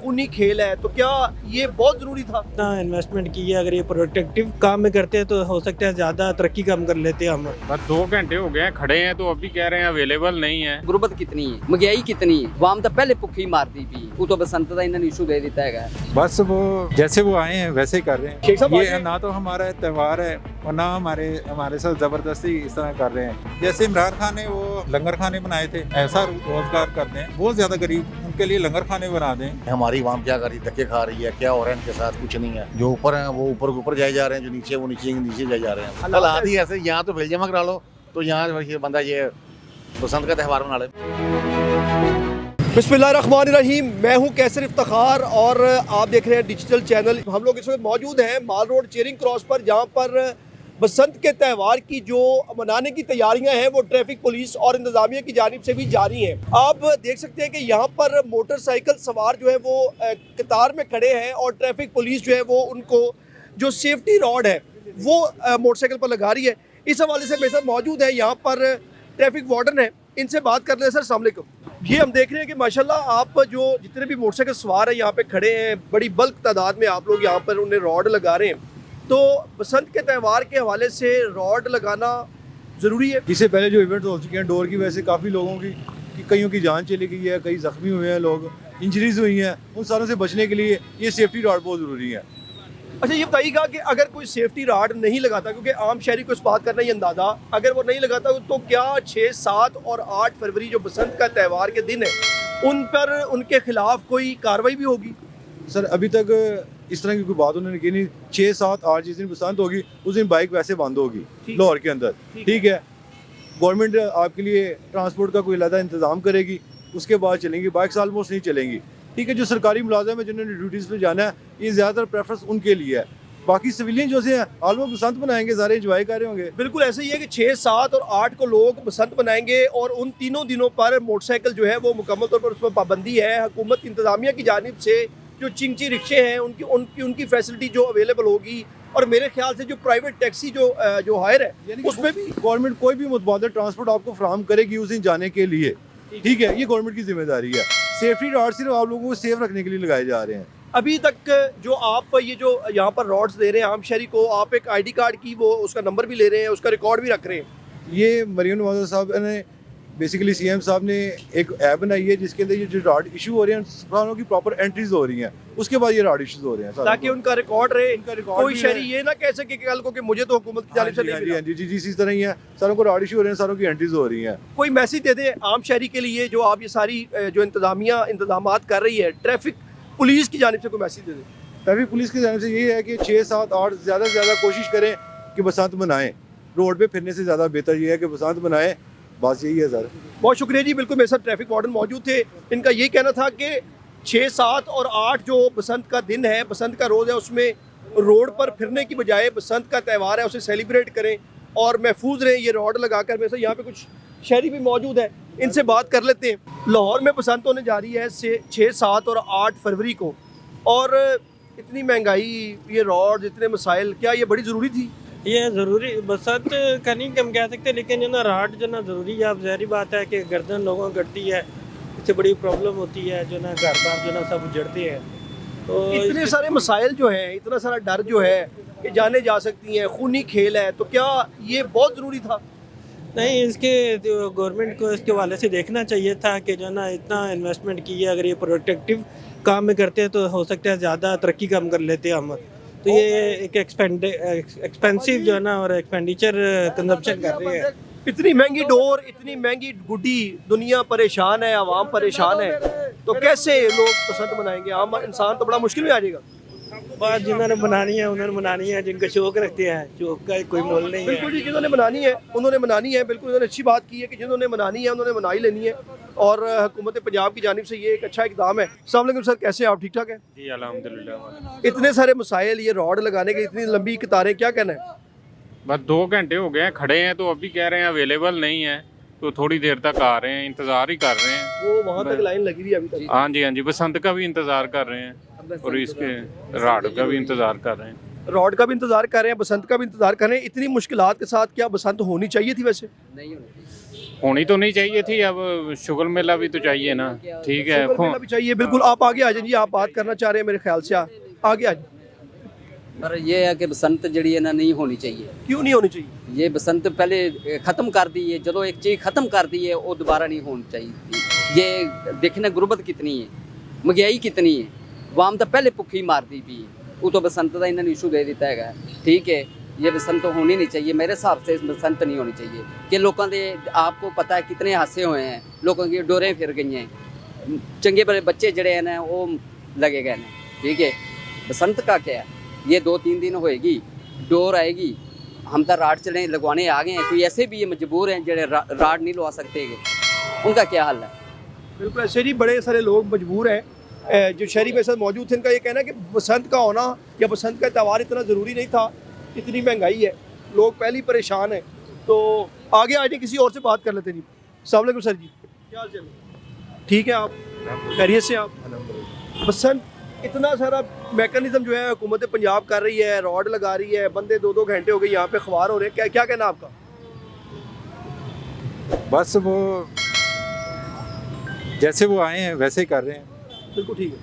खूनी खेल है, तो क्या ये बहुत ज़रूरी था? इतना इन्वेस्टमेंट की है, अगर ये प्रोडक्टिव काम में करते हैं तो हो सकता है ज़्यादा तरक्की कम कर लेते हैं हम। बस 2 घंटे हो गए हैं खड़े हैं तो अभी कह रहे हैं अवेलेबल नहीं है। गुरबत कितनी है, महंगाई कितनी है, वाम तो पहले भुखी मारती थी, वो तो बसंत का इन्होंने इशू दे देता है। बस वो जैसे वो आए हैं वैसे ही कर रहे शेख साहब हैं। आज ये ना तो हमारा त्यौहार है और ना हमारे साथ जबरदस्ती इस तरह कर रहे हैं। जैसे इमरान खान ने वो लंगर खाने बनाए थे, ऐसा रोजगार करते हैं। बहुत ज्यादा गरीब, उनके लिए लंगर खाने बना दें। हमारी आवाम क्या कर रही है, धक्के खा रही है, क्या हो रहा है इनके साथ, कुछ नहीं है। जो ऊपर है वो ऊपर ऊपर जाए जा रहे हैं, जो नीचे वो नीचे नीचे जाए जा रहे हैं। हालात ही ऐसे, यहाँ तो बिल जमा करा लो तो यहाँ ये बंदा ये बसंत का त्यौहार मना ले। बिस्मिल्लाहिर्रहमानिर्रहीम, मैं हूं कैसर इफ्तिखार और आप देख रहे हैं डिजिटल चैनल। हम लोग इस वक्त मौजूद हैं माल रोड चेयरिंग क्रॉस पर, जहां पर बसंत के त्यौहार की जो मनाने की तैयारियां हैं वो ट्रैफिक पुलिस और इंतजामिया की जानिब से भी जारी हैं। आप देख सकते हैं कि यहाँ पर मोटरसाइकिल सवार जो है वो कतार में खड़े हैं और ट्रैफिक पुलिस जो है वो उनको जो सेफ्टी रॉड है वो मोटरसाइकिल पर लगा रही है। इस हवाले से मेरे साथ मौजूद है यहाँ पर ट्रैफिक वार्डन है, इनसे बात कर रहे हैं। सर अस्सलाम वालेकुम। ये हम देख रहे हैं कि माशाल्लाह आप जो जितने भी मोटरसाइकिल सवार हैं यहाँ पे खड़े हैं, बड़ी बल्क तादाद में आप लोग यहाँ पर उन्हें रॉड लगा रहे हैं। तो बसंत के त्यौहार के हवाले से रॉड लगाना ज़रूरी है। इससे पहले जो इवेंट हो चुके हैं डोर की वजह से काफ़ी लोगों की कईयों की जान चली गई है, कई ज़ख्मी हुए हैं, लोग इंजरीज हुई हैं। उन सारों से बचने के लिए ये सेफ्टी रॉड बहुत ज़रूरी है। अच्छा ये बताइएगा कि अगर कोई सेफ्टी रॉड नहीं लगाता, क्योंकि आम शहरी को इस बात का नहीं अंदाज़ा, अगर वो नहीं लगाता तो क्या 6, 7 और 8 फरवरी जो बसंत का त्यौहार के दिन है उन पर उनके खिलाफ कोई कार्रवाई भी होगी? सर अभी तक इस तरह की कोई बात उन्होंने की नहीं। 6, 7, 8 जिस दिन बसंत होगी उस दिन बाइक वैसे बंद होगी लाहौर के अंदर, ठीक है। गवर्नमेंट आपके लिए ट्रांसपोर्ट का कोई अलग इंतज़ाम करेगी, उसके बाद चलेंगी। बाइक्स ऑलमोस्ट नहीं चलेंगी, ठीक है। जो सरकारी मुलाजिम है जिन्होंने ड्यूटीज़ पे जाना है, ये ज़्यादातर प्रेफरेंस उनके लिए है। बाकी सिविलियन जो से हैं ऑलमोस्ट बसंत मनाएंगे, सारे एंजॉय कर रहे होंगे। बिल्कुल ऐसे ही है कि 6, 7 और 8 को लोग बसंत मनाएंगे और उन तीनों दिनों पर मोटरसाइकिल जो है वो मुकम्मल तौर पर उस पर पाबंदी है। हुकूमत इंतजामिया की जानिब से जो चिंची रिक्शे हैं उनकी फैसिलिटी जो अवेलेबल होगी, और मेरे ख्याल से जो प्राइवेट टैक्सी जो हायर है उसमें भी गवर्नमेंट कोई भी मुतबादल ट्रांसपोर्ट आपको फराहम करेगी उस दिन जाने के लिए, ठीक है। ये गवर्नमेंट की जिम्मेदारी है। सेफ्टी रॉड सिर्फ आप लोगों को सेफ रखने के लिए लगाए जा रहे हैं। अभी तक जो आप ये जो यहाँ पर रॉड्स दे रहे हैं आम शहरी को, आप एक ID कार्ड की वो उसका नंबर भी ले रहे हैं, उसका रिकॉर्ड भी रख रहे हैं। ये मरीम नवाज साहब ने बेसिकली CM साहब ने एक ऐप बनाई है जिसके अंदर ये जो रॉड इशू हो रहे हैं सारों की प्रॉपर एंट्रीज हो रही हैं, उसके बाद ये रॉड इश्यूज हो रहे हैं ताकि उनका रिकॉर्ड रहे। कोई भी शहरी ये ना कह सके कि कल को कि मुझे तो हुकूमत की जानिब से नहीं मिला। जी इसी तरह ही है, सारों को रॉड इशू हो रहे हैं, सारों की एंट्रीज हो रही हैं। कोई मैसेज दे दें आम शहरी के लिए, जो आप ये सारी जो इंतजामिया इंतजामात कर रही है, ट्रैफिक पुलिस की जानिब से कोई मैसेज दे दें। ट्रैफिक पुलिस की जानिब से ये है कि 6, 7, 8 ज़्यादा से ज़्यादा कोशिश करें कि बसंत मनाएं। रोड पे फिरने से ज़्यादा बेहतर ये है कि बसंत मनाएं, बस यही है सर। बहुत शुक्रिया जी। बिल्कुल मेरे साथ ट्रैफिक वार्डन मौजूद थे, इनका ये कहना था कि 6, 7 और 8 जो बसंत का दिन है, बसंत का रोज़ है, उसमें रोड पर फिरने की बजाय बसंत का त्यौहार है उसे सेलिब्रेट करें और महफूज रहें। ये रॉड लगाकर मेरे साथ यहाँ पे कुछ शहरी भी मौजूद है, इनसे बात कर लेते हैं। लाहौर में बसंत होने जा रही है 6, 7 और 8 फरवरी को, और इतनी महंगाई, ये रॉड, इतने मसाइल, क्या ये बड़ी ज़रूरी थी? ये ज़रूरी बसंत का नहीं कम कह सकते, लेकिन जो ना राड जो ना ज़रूरी है। अब ज़ाहिर बात है कि गर्दन लोगों को कटती है, इससे बड़ी प्रॉब्लम होती है, जो ना घर बार जो ना सब उजड़ते हैं। तो इतने सारे मसाइल जो हैं, इतना सारा डर जो है कि जाने जा सकती हैं, खूनी खेल है, तो क्या ये बहुत ज़रूरी था? नहीं, इसके गवर्नमेंट को इसके हवाले से देखना चाहिए था कि जो ना इतना इन्वेस्टमेंट की है, अगर ये प्रोडक्टिव काम में करते हैं तो हो सकता है ज़्यादा तरक्की कम कर लेते हैं हम। तो ये एक एक्सपेंसिव जो है ना और एक्सपेंडिचर कंजप्शन कर रहे हैं। इतनी महंगी डोर, इतनी महंगी गुड्डी, दुनिया परेशान है, आवाम परेशान है, तो कैसे लोग पसंद मनाएंगे? आम इंसान तो बड़ा मुश्किल में आ जाएगा। बात जिन्होंने बनानी है उन्होंने बनानी है, जिनका शौक रखते हैं, शौक का कोई मोल नहीं है। बिल्कुल जी, जिन्होंने मनानी है उन्होंने मनानी है। बिल्कुल उन्होंने अच्छी बात की है कि जिन्होंने मनानी है उन्होंने मना ही लेनी है, और हुकूमत पंजाब की जानिब से ये एक अच्छा इकदाम है। अस्सलाम वालेकुम सर, कैसे हैं आप? ठीक ठाक है जी अल्हम्दुलिल्लाह। इतने सारे मसाइल, ये रॉड लगाने की इतनी लंबी कतारें, क्या कहना है? बस 2 घंटे हो गए हैं खड़े हैं तो अभी कह रहे हैं अवेलेबल नहीं है, तो थोड़ी देर तक आ रहे हैं, इंतज़ार ही कर रहे हैं। वो वहाँ तक लाइन लगी हुई है अभी तक। हाँ जी, बसंत का भी इंतज़ार कर रहे हैं और इसके राड का भी इंतज़ार कर रहे हैं। रॉड का भी इंतजार कर रहे हैं, बसंत का भी इंतजार कर रहे हैं। इतनी मुश्किलात के साथ क्या बसंत होनी चाहिए थी? वैसे नहीं होनी चाहिए। होनी तो नहीं चाहिए थी, अब शुगर मेला भी तो चाहिए ना। ठीक है, शुगर मेला भी चाहिए, बिल्कुल। आप आगे आ जाइए, आप बात करना चाह रहे हैं मेरे ख्याल से, आगे आ जाइए। पर ये है कि बसंत जड़ी है ना नहीं होनी चाहिए। क्यों नहीं होनी चाहिए? ये बसंत पहले खत्म कर दी है, जो एक चीज़ खत्म कर दी है वो दोबारा नहीं होनी चाहिए थी। ये देखना गुरबत कितनी है, महंगाई कितनी है, वाम तो पहले भुखी मारती पी, वो तो बसंत का इन्होंने इशू दे दिता है। ठीक है, ये बसंत होनी नहीं चाहिए, मेरे हिसाब से बसंत नहीं होनी चाहिए। कि लोगों के आपको पता है कितने हादसे हुए हैं, लोगों की डोरें फिर गई हैं, चंगे भले बच्चे जड़े हैं ना वो लगे गए हैं। ठीक है, बसंत का क्या है, ये 2-3 दिन होएगी, डोर आएगी, हम तो राड चले लगवाने आ गए हैं। कोई ऐसे भी ये मजबूर हैं जड़े राड नहीं लगा सकते, उनका क्या हाल है? बिल्कुल ऐसे ही बड़े सारे लोग मजबूर हैं। जो शहरी मेरे साथ मौजूद थे, इनका ये कहना है कि बसंत का होना या बसंत का त्यौहार इतना ज़रूरी नहीं था, इतनी महंगाई है, लोग पहले ही परेशान हैं। तो आगे आज किसी और से बात कर लेते हैं। जी अस्सलाम वालेकुम सर जी, क्या हाल चाल? ठीक है, आप खैरियत से? आप बसंत इतना सारा मैकेनिज्म जो है हुकूमत पंजाब कर रही है, रॉड लगा रही है, बंदे 2-2 घंटे हो गए यहाँ पे ख्वार हो रहे हैं, क्या क्या कहना आपका? बस वो जैसे वो आए हैं वैसे ही कर रहे हैं। बिल्कुल ठीक है।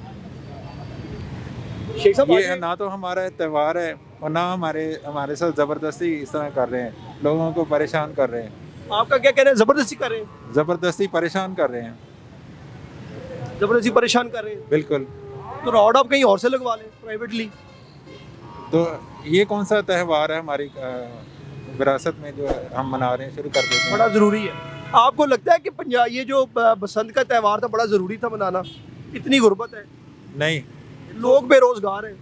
शेख साहब ये आगे- ना तो हमारा त्यौहार है और ना हमारे साथ ज़बरदस्ती इस तरह कर रहे हैं, लोगों को परेशान कर रहे हैं, आपका क्या कहना है? ज़बरदस्ती कर रहे हैं? ज़बरदस्ती परेशान कर रहे हैं। ज़बरदस्ती परेशान कर रहे हैं, बिल्कुल। तो रॉड आप कहीं और से लगवा लें प्राइवेटली। तो ये कौन सा त्यौहार है हमारी विरासत में जो हम मना रहे हैं, शुरू कर देते हैं। बड़ा ज़रूरी है। आपको लगता है कि पंजाब ये जो बसंत का त्यौहार था बड़ा ज़रूरी था मनाना? इतनी गुर्बत है, नहीं, लोग बेरोजगार हैं,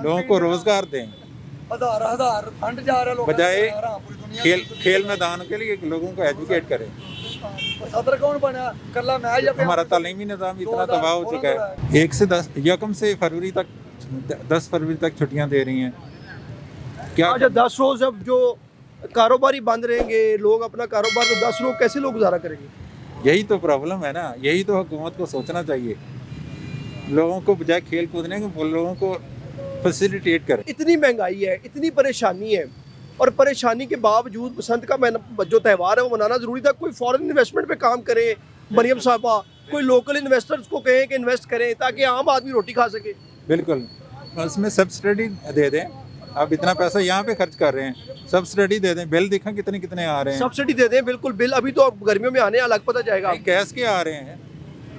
लोगों को रोजगार दें, हजार फंड जा रहे बजाय खेल मैदान के लिए लोगों को एजुकेट करें। सदर कौन बना कल्ला मैं जब हमारा तालीमी निज़ाम इतना तबाह हो चुका है। 1 से 10 यकम से फरवरी तक 10 फरवरी तक छुट्टियां दे रही हैं। क्या अच्छा 10 रोज जब जो कारोबारी बंद रहेंगे, लोग अपना कारोबार, तो 10 लोग कैसे लोग गुजारा करेंगे? यही तो प्रॉब्लम है ना, यही तो हुकूमत को सोचना चाहिए। लोगों को बजाय खेल कूदने के लोगों को फैसिलिटेट करें। इतनी महंगाई है, इतनी परेशानी है, और परेशानी के बावजूद बसंत का जो त्यौहार है वो मनाना ज़रूरी था। कोई फॉरेन इन्वेस्टमेंट पे काम करे मरियम साहबा, कोई लोकल इन्वेस्टर्स को कहें कि इन्वेस्ट करें ताकि आम आदमी रोटी खा सके। बिल्कुल, उसमें सब्सिडी दे दें। आप इतना पैसा यहाँ पे खर्च कर रहे हैं, सब्सिडी दे दें। बिल दिखा कितने कितने आ रहे हैं। सब्सिडी दे दें, बिल्कुल। बिल अभी तो गर्मियों में आने अलग पता जाएगा। नहीं, गैस के आ रहे हैं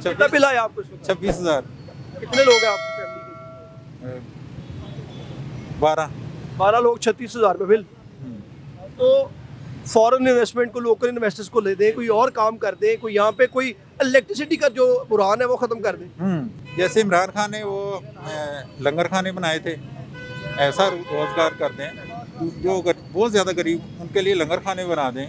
कितना बिल आया आपको इस वक्त? 26,000। कितने लोग हैं आपकी फैमिली के? 12 लोग, 36,000 रुपये बिल। तो फॉरेन इन्वेस्टमेंट को, लोकल इन्वेस्टर्स को ले दें, कोई और काम कर दें, कोई यहाँ पे कोई इलेक्ट्रिसिटी का जो बुरान है वो ख़त्म कर दें। जैसे इमरान खान ने वो लंगर खाने बनाए थे, ऐसा रोज़गार कर दें। जो बहुत ज़्यादा गरीब उनके लिए लंगर खाने बना दें।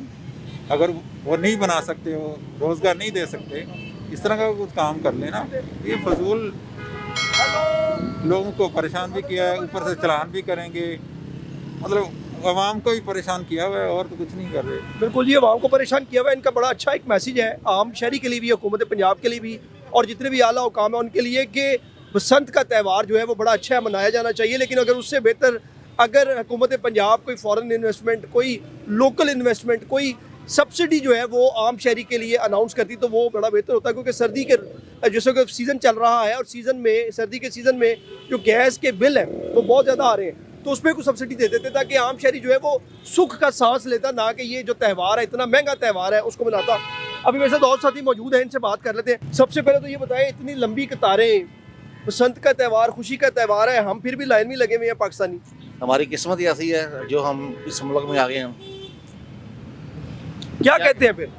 अगर वो नहीं बना सकते, वो रोज़गार नहीं दे सकते, इस तरह का कुछ काम कर लेना। ये फजूल लोगों को परेशान भी किया है, ऊपर से चलान भी करेंगे। मतलब आवाम को भी परेशान किया हुआ है, और तो कुछ नहीं कर रहे। बिल्कुल, ये आवाम को परेशान किया हुआ है। इनका बड़ा अच्छा एक मैसेज है आम शहरी के लिए भी, हुकूमत पंजाब के लिए भी, और जितने भी आला हुकाम है उनके लिए, कि बसंत का त्यौहार जो है वो बड़ा अच्छा है, मनाया जाना चाहिए। लेकिन अगर उससे बेहतर अगर हुकूमत पंजाब कोई फॉरेन इन्वेस्टमेंट, कोई लोकल इन्वेस्टमेंट, कोई सब्सिडी जो है वो आम शहरी के लिए अनाउंस करती तो वो बड़ा बेहतर होता। क्योंकि सर्दी के जैसे कि सीज़न चल रहा है, और सीज़न में, सर्दी के सीज़न में जो गैस के बिल हैं वो बहुत ज़्यादा आ रहे हैं, तो उसमें कुछ सब्सिडी दे देते ताकि आम शहरी जो है वो सुख का सांस लेता, ना कि ये जो त्यौहार है, इतना महंगा त्यौहार है, उसको मनाता। अभी मेरे साथ और साथी मौजूद हैं, इनसे बात कर लेते हैं। सबसे पहले तो ये बताएं, इतनी लंबी कतारें, बसंत का त्यौहार, खुशी का त्यौहार है, हम फिर भी लाइन में लगे हुए हैं पाकिस्तानी। हमारी किस्मत ही ऐसी है जो हम इस मुल्क में आ गए हैं। क्या कहते हैं फिर?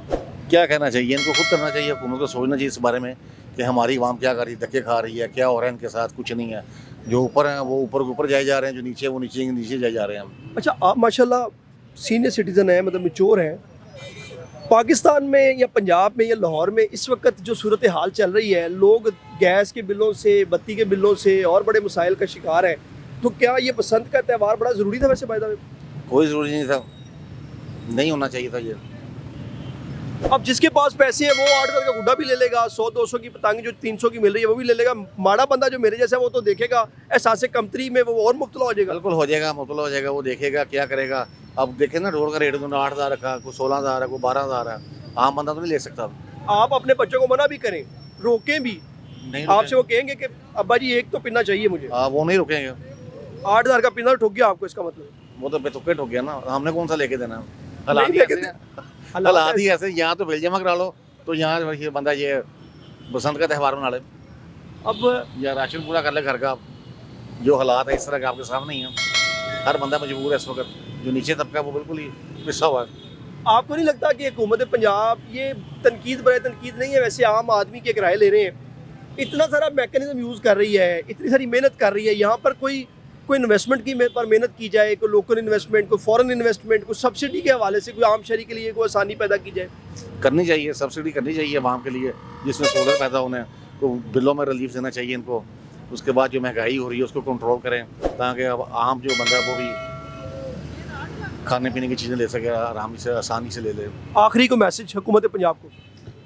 क्या कहना चाहिए, इनको खुद करना चाहिए, हुकूमत को सोचना चाहिए इस बारे में कि हमारी आवाम क्या कर रही है, धक्के खा रही है, क्या हो रहा है इनके साथ। कुछ नहीं है, जो ऊपर हैं वो ऊपर के ऊपर जाए जा रहे हैं, जो नीचे वो नीचे नीचे जाए जा रहे हैं। अच्छा, आप माशाल्लाह सीनियर सिटीज़न हैं, मतलब मैच्योर हैं। पाकिस्तान में या पंजाब में या लाहौर में इस वक्त जो सूरत हाल चल रही है, लोग गैस के बिलों से, बत्ती के बिलों से और बड़े मसाइल का शिकार हैं, तो क्या ये बसंत का त्यौहार बड़ा ज़रूरी था? वैसे बाय द वे कोई ज़रूरी नहीं था, नहीं होना चाहिए था ये। अब जिसके पास पैसे है वो 8 का गुड्डा भी ले लेगा, 100-200 की पतंग जो 300 की मिल रही है वो भी ले लेगा। माड़ा बंदा जो मेरे जैसा है वो तो देखेगा एहसास कमतरी में, वो और मुब्तला हो जाएगा। बिल्कुल हो जाएगा, मुब्तला हो जाएगा, वो देखेगा क्या करेगा। अब देखे ना, ढोल का रेट उन्होंने 8,000 रखा, कोई 16,000 है, कोई 12,000 है। आम बंदा तो नहीं ले सकता। आप अपने बच्चों को मना भी करें, रोकें भी, नहीं आपसे वो कहेंगे कि अब्बा जी एक तो पीना चाहिए मुझे, वो नहीं रुकेंगे। 8,000 का पीना ठोक गया आपको, इसका मतलब वो तो बेतुके ठोक गया ना, हमने कौन सा लेके देना है? नहीं हालात ही लेके ऐसे हैं। हालात ही ऐसे, यहाँ तो बिल जमा करा लो तो यहाँ ये बंदा ये बसंत का त्यौहार मना ले, अब या राशन पूरा कर ले घर का। जो हालात है इस तरह के आपके सामने ही है, हर बंदा मजबूर है इस वक्त। जो नीचे तबका है वो बिल्कुल ही पिसा हुआ है। आपको नहीं लगता कि हुकूमत पंजाब ये तनकीद बड़े तनकीद नहीं है, वैसे आम आदमी के किराए ले रहे हैं, इतना सारा मैकेनिज्म यूज़ कर रही है, इतनी सारी मेहनत कर रही है, यहाँ पर कोई इन्वेस्टमेंट की पर मेहनत की जाए, कोई लोकल इन्वेस्टमेंट, कोई फॉरेन इन्वेस्टमेंट, कोई सब्सिडी के हवाले से कोई आम शहरी के लिए कोई आसानी पैदा की जाए। करनी चाहिए, सब्सिडी करनी चाहिए आवाम के लिए, जिसमें सोलर पैदा होने हैं, तो बिलों में रिलीफ देना चाहिए इनको। उसके बाद जो महंगाई हो रही है उसको कंट्रोल करें, ताकि अब आम जो बंदा है वो भी खाने पीने की चीज़ें ले सके, आराम से आसानी से ले ले। आखिरी को मैसेज हुकूमत पंजाब को?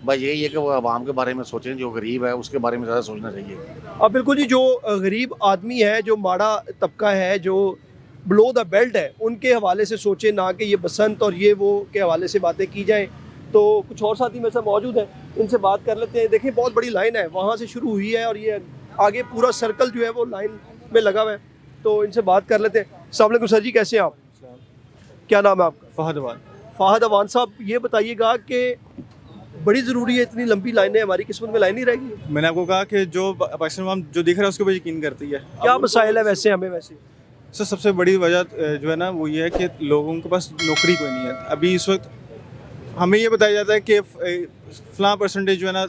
भाई यही है कि वो आवाम के बारे में सोचें, जो गरीब है उसके बारे में ज़्यादा सोचना चाहिए। अब बिल्कुल जी, जो गरीब आदमी है, जो माड़ा तबका है, जो बिलो द बेल्ट है, उनके हवाले से सोचें, ना कि ये बसंत और ये वो के हवाले से बातें की जाएँ। तो कुछ और साथी मेरे साथ मौजूद हैं, इनसे बात कर लेते हैं। देखिए बहुत बड़ी लाइन है, वहाँ से शुरू हुई है और ये आगे पूरा सर्कल जो है वो लाइन में लगा हुआ है, तो इनसे बात कर लेते हैं। अस्सलाम वालेकुम सर जी, कैसे हैं आप? क्या नाम है आपका? फहद अवान। फ़ाहद अवान साहब, ये बताइएगा कि बड़ी ज़रूरी है, इतनी लंबी लाइनें, हमारी किस्मत में लाइन नहीं रहेगी। मैंने आपको कहा कि जो पाकिस्तान अवाम जो दिख रहा है उसके ऊपर यकीन करती है। क्या मसाइल है वैसे हमें? वैसे सर सबसे बड़ी वजह जो है ना वो ये है कि लोगों के पास नौकरी कोई नहीं है। अभी इस वक्त हमें ये बताया जाता है कि फ़लाँ परसेंटेज जो है ना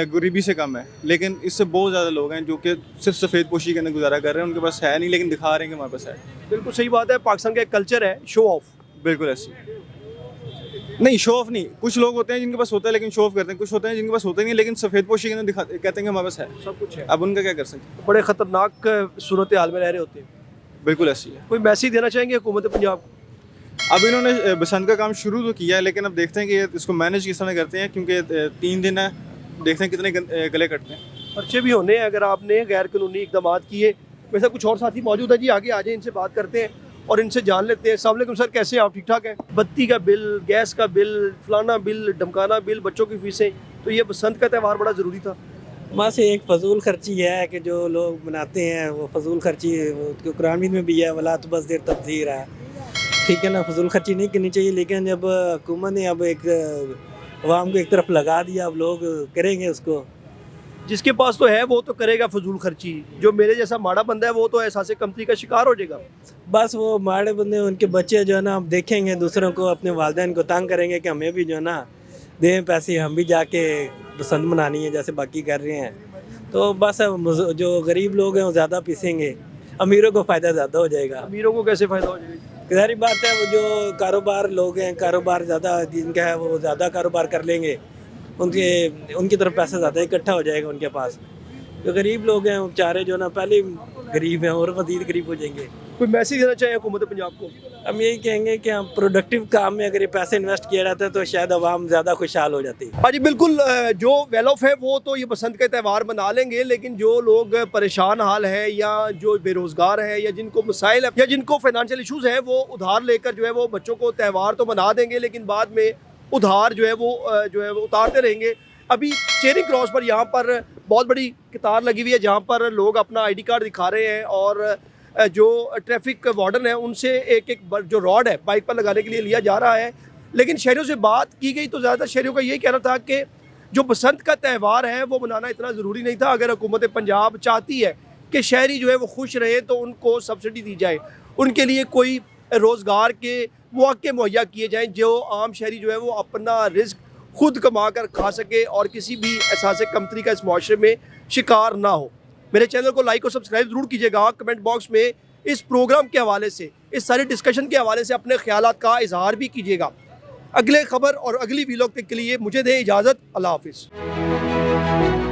गरीबी से कम है, लेकिन इससे बहुत ज़्यादा लोग हैं जो कि सिर्फ सफ़ेद पोशी के अंदर गुजारा कर रहे हैं, उनके पास है नहीं लेकिन दिखा रहे हैं कि हमारे पास है। बिल्कुल सही बात है, पाकिस्तान का एक कल्चर है शो ऑफ। बिल्कुल ऐसी नहीं, शो ऑफ नहीं। कुछ लोग होते हैं जिनके पास होता है लेकिन शो ऑफ करते हैं, कुछ होते हैं जिनके पास होता ही नहीं लेकिन सफ़ेद पोशी के अंदर दिखाते, कहते हैं कि हमारे पास है, सब कुछ है। अब उनका क्या कर सकते हैं? बड़े ख़तरनाक सूरत हाल में रह रहे होते हैं। बिल्कुल ऐसी है। कोई मैसेज देना चाहेंगे हुकूमत पंजाब को? अब इन्होंने बसंत का काम शुरू तो किया है, लेकिन अब देखते हैं कि इसको मैनेज किस तरह करते हैं, क्योंकि 3 दिन है, देखते हैं कितने गले कटते हैं। पर्चे भी होने हैं अगर आपने गैर कानूनी इकदाम किए। वैसे कुछ और साथी मौजूद है जी, आगे आ जाए, इनसे बात करते हैं और इनसे जान लेते हैं। अस्सलाम वालेकुम सर, कैसे हैं आप? ठीक ठाक हैं? बत्ती का बिल, गैस का बिल, फलाना बिल, ढमकाना बिल, बच्चों की फीसें, तो ये बसंत का त्यौहार बड़ा ज़रूरी था। बस एक फजूल खर्ची है कि जो लोग बनाते हैं वो फजूल खर्ची, वो कुरान में भी है, वला तो बस देर तब्दीर है, ठीक है ना। फजूल खर्ची नहीं करनी चाहिए, लेकिन जब हुकूमत ने अब एक अवाम को एक तरफ लगा दिया, अब लोग करेंगे उसको। जिसके पास तो है वो तो करेगा फजूल खर्ची, जो मेरे जैसा माड़ा बंदा है वो तो एहसास कमतरी का शिकार हो जाएगा। बस वो माड़े बंदे, उनके बच्चे जो है ना, अब देखेंगे दूसरों को, अपने वालिदैन को तंग करेंगे कि हमें भी जो है ना दें पैसे, हम भी जाके बसंत मनानी है जैसे बाकी कर रहे हैं। तो बस जो गरीब लोग हैं वो ज़्यादा पीसेंगे, अमीरों को फ़ायदा ज़्यादा हो जाएगा। अमीरों को कैसे फ़ायदा हो जाएगा? जाहिर बात है, वो जो कारोबार लोग हैं, कारोबार ज़्यादा जिनका है वो ज़्यादा कारोबार कर लेंगे, उनकी तरफ पैसा ज़्यादा इकट्ठा हो जाएगा उनके पास। जो गरीब लोग हैं बेचारे जो ना पहले गरीब हैं और मज़ीद गरीब हो जाएंगे। कोई मैसेज देना चाहिए हुकूमत पंजाब को? हम यही कहेंगे कि हम प्रोडक्टिव काम में अगर ये पैसे इन्वेस्ट किया जाता है तो शायद आवाम ज़्यादा खुशहाल हो जाती है। हाँ जी बिल्कुल, जो वेल ऑफ है वो तो ये बसंत का त्यौहार मना लेंगे, लेकिन जो लोग परेशान हाल है या जो बेरोज़गार है या जिनको मसाइल है या जिनको फाइनेंशियल इशूज़ हैं, वो उधार लेकर जो है वो बच्चों को त्यौहार तो मना देंगे, लेकिन बाद में उधार जो है वो उतारते रहेंगे। अभी चेरिंग क्रॉस पर यहाँ पर बहुत बड़ी कतार लगी हुई है, जहाँ पर लोग अपना ID कार्ड दिखा रहे हैं और जो ट्रैफिक वार्डन है उनसे एक जो रॉड है बाइक पर लगाने के लिए लिया जा रहा है। लेकिन शहरियों से बात की गई तो ज़्यादातर शहरियों का यही कहना था कि जो बसंत का त्यौहार है वो मनाना इतना ज़रूरी नहीं था। अगर हुकूमत पंजाब चाहती है कि शहरी जो है वो खुश रहे तो उनको सब्सिडी दी जाए, उनके लिए कोई रोज़गार के मौके मुहैया किए जाएँ, जो आम शहरी जो है वो अपना रिस्क खुद कमा कर खा सके और किसी भी एहसास कमतरी का इस माशरे में शिकार ना हो। मेरे चैनल को लाइक और सब्सक्राइब ज़रूर कीजिएगा। कमेंट बॉक्स में इस प्रोग्राम के हवाले से, इस सारी डिस्कशन के हवाले से अपने ख्यालात का इजहार भी कीजिएगा। अगले खबर और अगली व्लॉग के लिए मुझे दें इजाज़त। अल्लाह हाफिज़।